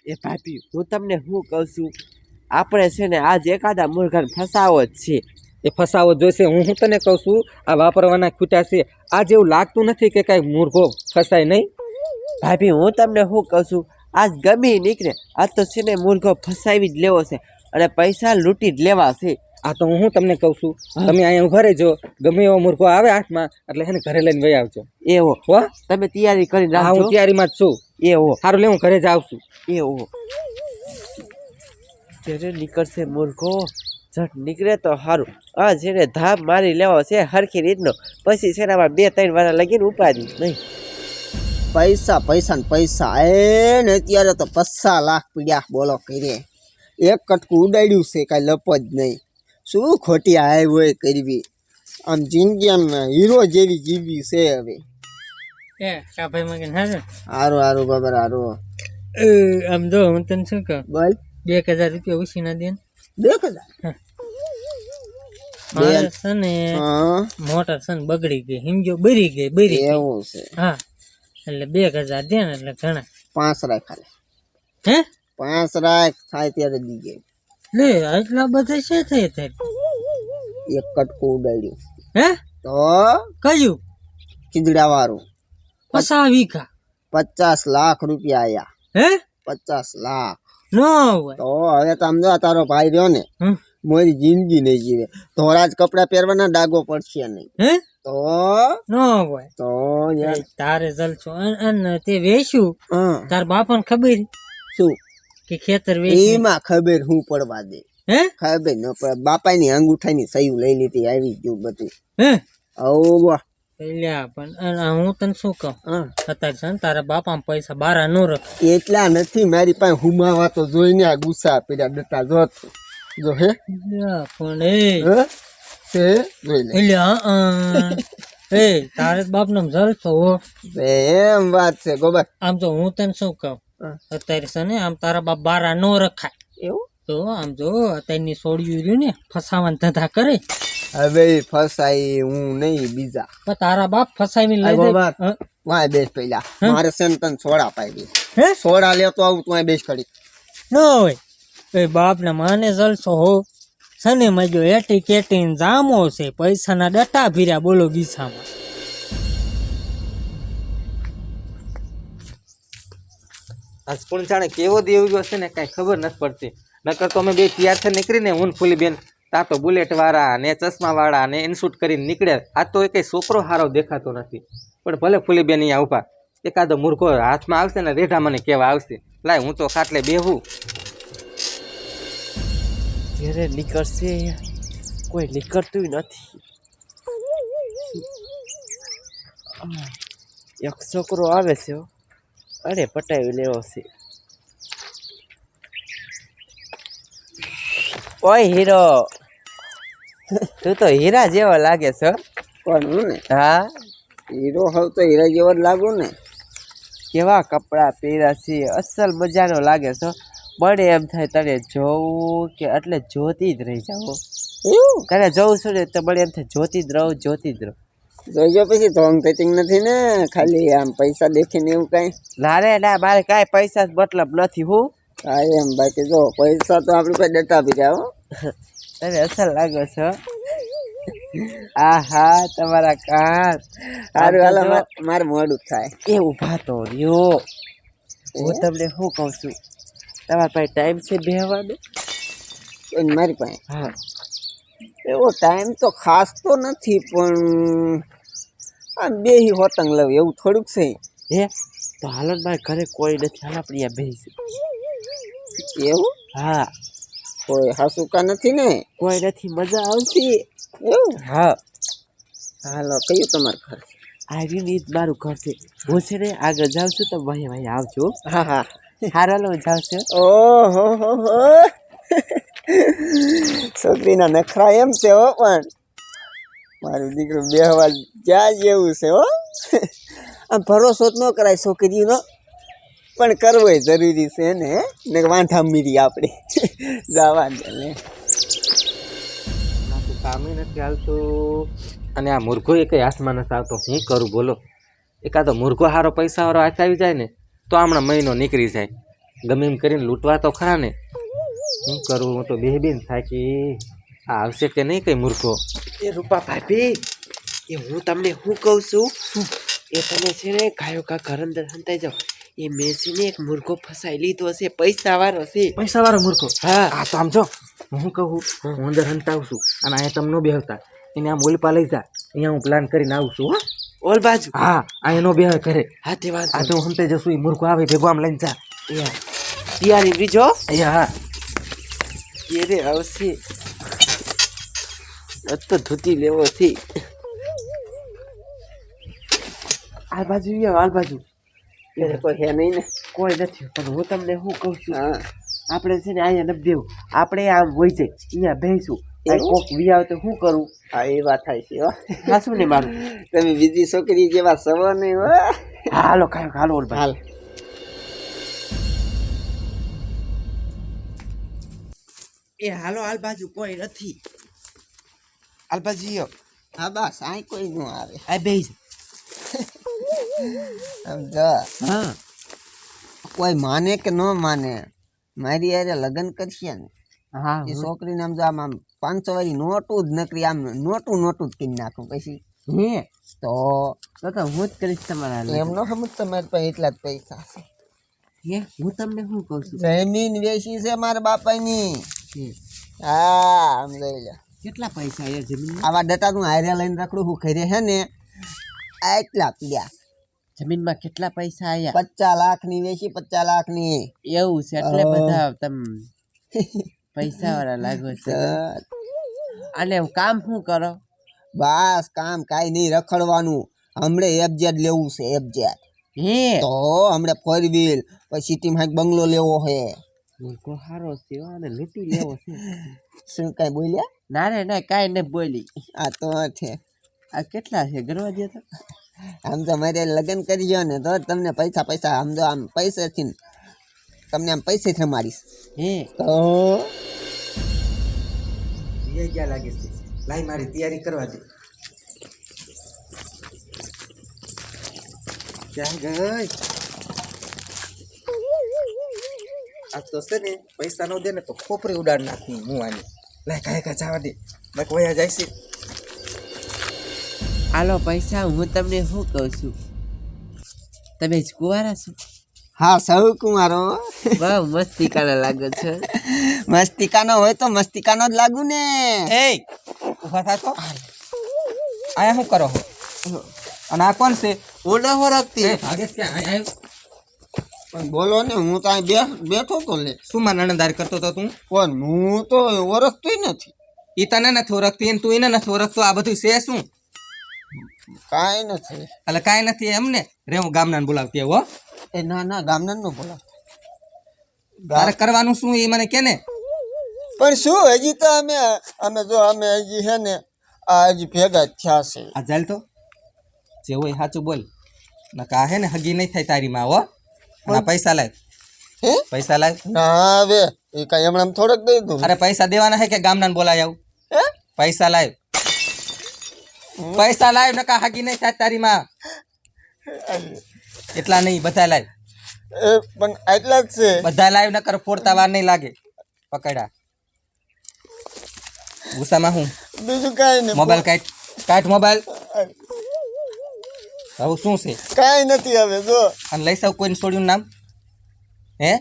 એ ભાભી હું તમને શું કહું છું આપણે છે ને આજ એકાદા મુરઘાને ફસાવો જ છે. એ ફસાવો જોઈશે. હું તને કહું છું આ વાપરવાના ખૂટા છે. આજ એવું લાગતું નથી કે કાંઈ મૂર્ખો ફસાય નહીં. ભાભી હું તમને શું કહું છું આજ ગમે નીકળે આજ તો છે ને મુરઘો ફસાવી જ લેવો છે અને પૈસા લૂંટી જ લેવા છે. આ તો હું તમને કહું છું તમે અહીંયા ઉભા રહેજો. ગમે એવો મૂર્ખો આવે હાથમાં એટલે એને ઘરે લઈને વહી આવજો. એવો હો તમે તૈયારી કરીને હા રાખજો. હું તૈયારીમાં જ છું. એવો સારું લે હું ઘરે જ આવશું. એવો જ્યારે નીકળશે મુરઘો ઝટ નીકળે તો સારું. આ જેને ધામ મારી લેવો છે હરખી રીતનો પછી છે ને આમાં 2-3 વાર લગીને ઉપાડી નહીં. પૈસા પૈસા ને પૈસા એને અત્યારે તો 50 લાખ પીડ્યા બોલો કરીએ. એક કટકું ઉડાડ્યું છે કાંઈ લપ જ નહીં. શું ખોટી હાય હોય કરવી. આમ જિંદગી આમ હીરો જેવી જીવવી છે હવે. હારું હારું બાબર હારું. આમ જો હું તને શું કહું, બોલ 1000 રૂપિયા ઉછીના દે. 2000 મારે છે ને હા મોટર છે ને બગડી ગઈ, સમજો બરી ગઈ. એવું છે. હા એટલે 2000 દે ને એટલે ઘણા. 5 રાખ ખાલી. હે 5 રાખ થાય ત્યારે દીજે. લે આટલા બધા છે થાય તારે? એક કટકું ઉડાડ્યું. હે તો કયું ખીજડા વાળું 50 વીઘા? 50 લાખ રૂપિયા આયા. હે 50 લાખ. નો હોય તો હવે તો સમજો તારો ભાઈ રહ્યો ને હમ. મોરી જિંદગી નહીં જીવે. ધોળા જ કપડા પહેરવાના, ડાગો પડશે નહીં. હે તો નો હોય તો યાર તારે જલસો અને તે વેચ્યું હા તાર બાપાને ખબર શું કે ખેતર વેચ્યું? એમાં ખબર હું પડવા દે. હે ખબર ન પડે. બાપાની અંગૂઠાની સહી લઈ લીધી, આવી ગયું બધું. હે ઓ વાહ. પેલા પણ અને હું તને શું કહું, હા અત્યારે છે ને તારા બાપા પૈસા બારા ન રખ. એટલા નથી મારી પાસે. હુમાવા તો જોઈને આ ગુસ્સા પીડા ડટા જોત જો. હે પણ હે? તે જોઈ લે. એ તારે બાપ નો જલસો હો. એમ વાત છે ગોબર. આમ તો હું તને શું કહું, હા. અત્યારે છે ને આમ તારા બાપ બારા ન રખાય. એવું તો આમ જો અત્યારની છોડ્યું રહ્યું ને ફસાવાના ધંધા કરે. હવે ફસાઈ હું નહીં બીજા. પણ તારા બાપ ફસાવીને આ લઈ ગોબર જાય. વાય બેસ પેલા મારે છે ને તને સોડા પાઈ. હે સોડા લેતો આવું તું બેસ કરી. ન હોય એ બાપ ને માને જલસો હો. સને મજો એટી કેટી જામો છે, પૈસાના ડટા ભીર્યા બોલો ગીસામાં. આજ પણ જાણે કેવો દેવ ગયો છે ને કાંઈ ખબર નથી પડતી. નકર તો અમે બે તૈયાર થઈ નીકળીને હું ફૂલી બેન તા તો બુલેટ વાળા ને ચશ્મા વાળા ને ઇનશૂટ કરીને નીકળ્યા. આ તો કઈ છોકરો હારો દેખાતો નથી. પણ ભલે ફૂલી બેન અહીંયા ઉભા, એકાદો મૂર્ખો હાથમાં આવશે ને રેઢા મને કેવા આવશે. લાય હું તો ખાટલે બેહું. જ્યારે નીકળશે કોઈ નીકળતું નથી. એક છોકરો આવે છે હો. અરે પટાવી લેવો છે. ઓય હીરો, તું તો હીરા જેવો લાગે છે હો. પણ હું ને હા હીરો હોવ તો હીરા જેવો જ લાગુ ને. કેવા કપડાં પહેર્યા છે, અસલ મજાનો લાગે છે. બળે એમ થાય તને જોવું કે એટલે જોતી જ રહી જાવ. એવું તને જોઉં છું ને તો બળે એમ થાય જોતી જ રહું જોતી જ રહું. જોઈજો પછી ધોંગ પેટિંગ નથી ને, ખાલી આમ પૈસા દેખીને એવું કાંઈ. ના રે ના, મારે કાંઈ પૈસા મતલબ નથી. હું હા એમ. બાકી જો પૈસા તો આપણી પાસે ડટા પી જાઓ. તને અસલ લાગો છો. આ હા તમારા કાન સારું હાલો મારે મોડું થાય. એ ઊભા તો રહ્યો. હું તમને શું કહું છું, તમારા પાસે ટાઈમ છે બેહવાનો? કોઈ મારી પાસે હા એવો ટાઈમ તો ખાસ તો નથી, પણ આમ બેહી હોતંગ લઉં એવું થોડુંક છે. હે તો હાલો ને, મારા ઘરે કોઈ નથી. હાલ આપણે અહીંયા બેસીશું. એવું હા કોઈ હાસુકા નથી ને? કોઈ નથી, મજા આવશે. એવું હા હાલો. કયું તમારું ઘર? આવ્યું ને ઈ જ મારું ઘર છે. હું છે ને આગળ જાઉં છું તો વહી વહી આવજો. હા હા હારો હું જાઉં છું. ઓહો હો હો. છોકરીના નખરા એમ છે હો. પણ મારું દીકરું બેહવા જ્યાં જેવું છે હો. આમ ભરોસો જ ન કરાય છોકરીનો, પણ કરવો જરૂરી છે ને વાંઠા મીરી આપણે જવા દે ને. કામે નથી હાલતું અને આ મૂર્ખો એ કઈ હાથમાં નથી આવતો. હું કરું બોલો? એકાદો મૂર્ખો હારો પૈસા વાળો હાથ આવી જાય ને તો હમણાં મહિનો નીકળી જાય. ગમે એમ કરીને લૂંટવા તો ખરા ને. શું કરું, હું તો બેન થાકી. આ આવશે કે નહીં કઈ મૂર્ખો. એ રૂપા ભાભી એ હું તમને શું કહું છું એ તમે છે ને ગાયો કા ઘર અંદર સંતાઈ જાઓ. એ મેં છે ને એક મુર્ગો ફસાઈ લીધો છે, પૈસા વાળો છે. પૈસા વાળો મૂર્ખો. હા આ તો આમ જો હું કહું, હું અંદર હંતાવું છું અને અહીંયા તમે ન બેહતા, એને આમ ઓલપા લઈ જા, અહીંયા હું પ્લાન કરીને આવું છું. હા ઓલ બાજુ. હા અહીંયા નો બેહ કરે. હા તે વાત આ તો હું હંતે જશું, એ મૂર્ખો આવે ભેગો આમ લઈને જા. તિયારી બીજો અહીંયા હા એ રે આવશે. તો ધોતી લેવો છે. આ બાજુ આ બાજુ એટલે કોઈ હે નહીં ને. કોઈ નથી, પણ હું તમને શું કહું છું, હા આપણે છે ને અહીંયા નથી દેવું, આપણે આમ હોય છે અહીંયા બેસું. એવું? કોક વી આવે તો શું કરું? હા એ વાત થાય છે હો. હા શું ને મારું. તમે બીજી છોકરી જેવા સવો નહીં હો. હા હાલો કાયો હાલો ઓલ હાલ એ હાલો હાલ બાજુ કોઈ નથી. હાલ બાજુ યો હા બસ અહીં કોઈ ન આવે. આ બેસ. સમજો હા કોઈ માને કે ન માને, મારી યારે લગ્ન કરશે ને હા એ છોકરીને આમ જો આમ 500 વાળી નોટું જ નકરી આમ નોટું જ કરી નાખું. પછી હે તો તો હું જ કરીશ તમારા લગ્ન. એમ ન સમજ, તમારી પાસે એટલા જ પૈસા છે. હે હું તમને શું કહું છું, જમીન વેચી છે મારા બાપાની. હે, હા આમ લઈ લે. કેટલા પૈસા એ જમીન? આવા ડટા તું હારે લઈને રખડું હું ખરે હે ને આ એટલા પીડ્યા. જમીનમાં કેટલા પૈસા આયા? 50 લાખની વેચી, 50 લાખની. એવું છે એટલે બધા તમે પૈસા વાળા લાગો છો. અને કામ શું કરો? બસ કામ કાંઈ નહીં, રખડવાનું. હમણે FZ લેવું છે, FZ. હે તો હમણે 4 વ્હીલ, પછી સિટીમાં એક બંગલો લેવો છે. મુર્ગો હારો છે હો, અને લૂંટી લેવો છે. શું કાંઈ બોલ્યા? ના રે ના કાંઈ નહીં બોલી. આ તો છે. આ કેટલા છે ગરવા દે તો? આમ તો મારે લગ્ન કરજો ને તો જ તમને પૈસા પૈસા આમ તો આમ પૈસાથી તમને આમ પૈસેથી મારીશ. હે તો ગયા લાગે છે. લાઈ મારી તૈયારી કરવા દે. ક્યાં ગઈ? આ તો છે ને પૈસા નો દે ને તો ખોપરી ઉડાડ નાખી હું આની. લાય કાંઈ જવા દે, બાક વયા જાય છે. આલો પૈસા હું તમને શું કહું છું, તમે જ કુંવારા છો? હા સૌ કુમારો. બહુ મસ્તી કાના લાગો છો. મસ્તિકાનો હોય તો મસ્તિકાનો જ લાગુ ને. એ ઉભા થા તો. આયા શું કરો છો? અને આ કોણ છે? હું ન હોરખતી. ભાગેશ ક્યાં આવ્યો? પણ બોલો ને, હું તો અહીં બેઠો તો લે. શું માં નણંદારી કરતો તો તું? પણ હું તો ઓળખતોય નથી. ઈ તને નથી ઓળખતી અને તું એને નથી ઓળખતો. આ બધું છે શું? કાંઈ નથી. એટલે કાંઈ નથી એમને રે. હું ગામના બોલાવતી આવું. હો એ ના ના ગામના નો બોલા. તારે કરવાનું શું એ મને કે ને. પણ શું હજી તો અમે હજી છે ને આ હજી ભેગા જ થયા છે. આ ચાલ તો જે હોય સાચું બોલ. નકા હે ને હગી નહીં થાય તારી માં. હો અને આ પૈસા લાય. હે પૈસા લાય. ના હવે એ કાંઈ હમણાં થોડોક દઈ દઉં. અરે પૈસા દેવાના હે કે ગામના બોલાય આવું? હે પૈસા લાય. પૈસા લાય નકા હગી નહીં થાય તારી માં. એટલા નહીં, બધા લાય. એ પણ આટલા જ છે. બધા લાય નકર ફોડતા વાર નહીં લાગે. પકડ્યા. ગુસ્સામાં હું? બીજું કાંઈ નહીં. મોબાઈલ કાઢ. કાઢ મોબાઈલ. હવે શું છે? કાંઈ નથી હવે જો. અને લઈ સૌ કોઈને છોડ્યું નામ? હે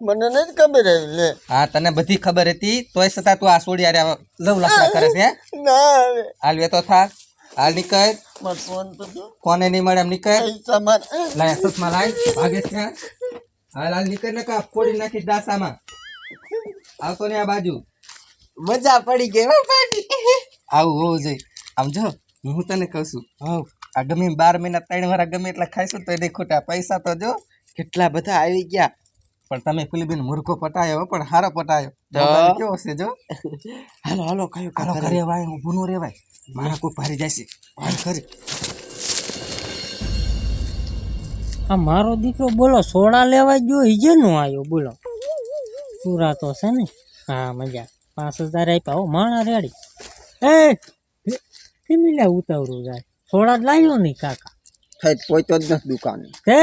મને નથી ખબર આવી લે. હા તને બધી ખબર હતી તોય છતાં તું આ છોડી અરે લવ લફડા કરે છે. હે ના હવે હાલ વેતો થા. હાલ નીકળ. મારો ફોન તો જો. કોને નહીં મળે એમ નીકળ. પૈસા મારે લાય સસમાં લાય. ભાગે છે. હાલ હાલ નીકળ ને કા ફોડી નાખી દાસામાં. આવતો ને આ બાજુ. મજા પડી ગઈ હો પાછી. આવું હોવું જોઈએ. આમ જો હું તને કહું છું. હા આ ગમે 12 મહિના 3 વાર ગમે એટલા ખાઈશું તો એને ખોટા પૈસા તો જો કેટલા બધા આવી ગયા. પણ તમે ફિલિપિન મૂર્ખો પટાયો હો, પણ હારો પટાયો. તો? મોબાઈલ કેવો છે જો. હાલો હાલો કયો હાલો ઘરે વાય ઊભું ન રહેવાય. મારા કોઈ ભારી જાય છે. હાલ ઘરે. આ મારો દીકરો બોલો સોડા લેવા ગયો ઈજે નો આવ્યો બોલો. પૂરા તો છે ને. હા મજા. 5000 આપ્યા હો માણા રેડી. કેમી લે ઉતાવળું જાય. સોડા જ લાવ્યો નહીં કાકા. થઈ પહોંચ્યો જ નથી દુકાને. હે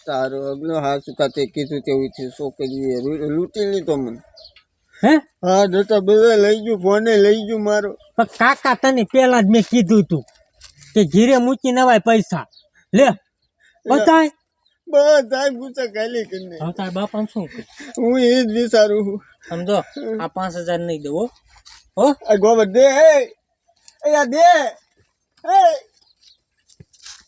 તારો અગલો હા સુકા તે કીધું તેવું છે છોકરીએ લૂંટી લીધો મને હે હા ડોટા બધા લઈ ગયું ફોને લઈ ગયું મારો પણ કાકા તને પેલા જ મેં કીધું તું કે ઘીરે મૂકી નવાય પૈસા લે બતાય બધા ગુસ્સા ખાલી કરીને હવે તારા બાપાને શું કહે? હું એ જ વિચારું છું સમજો આ 5000 નહીં દેવો હો આ ગોબર દે એ દે એ